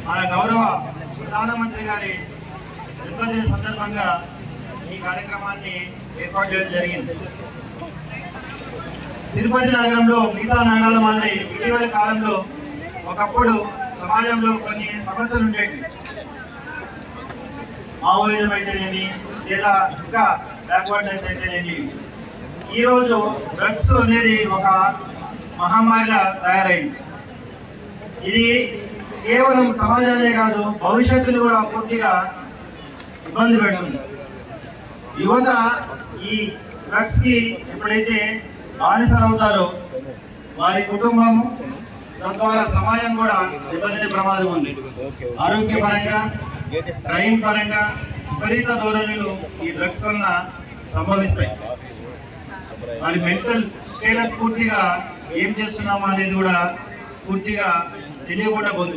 మన గౌరవ ప్రధానమంత్రి గారి జన్మదిన సందర్భంగా ఈ కార్యక్రమాన్ని ఏర్పాటు చేయడం జరిగింది. తిరుపతి నగరంలో మిగతా నగరాల మాదిరి ఇటీవల కాలంలో ఒకప్పుడు సమాజంలో కొన్ని సమస్యలు ఉండేవి. మావోయిజం అయితేనేమి లేదా ఇంకా బ్యాక్వర్డ్నెస్ అయితేనేమి, ఈరోజు డ్రగ్స్ అనేది ఒక మహమ్మారిలా తయారైంది. ఇది కేవలం సమాజాన్నే కాదు, భవిష్యత్తును కూడా పూర్తిగా ఇబ్బంది పెడుతుంది. యువత ఈ డ్రగ్స్కి ఎప్పుడైతే బానిసలవుతారో వారి కుటుంబము, తద్వారా సమాజం కూడా దెబ్బతినే ప్రమాదం ఉంది. ఆరోగ్యపరంగా, క్రైమ్ పరంగా విపరీత ధోరణులు ఈ డ్రగ్స్ వలన సంభవిస్తాయి. వారి మెంటల్ స్టేటస్ పూర్తిగా ఏం చేస్తున్నామా అనేది కూడా పూర్తిగా తెలియకుండా పోతుంది.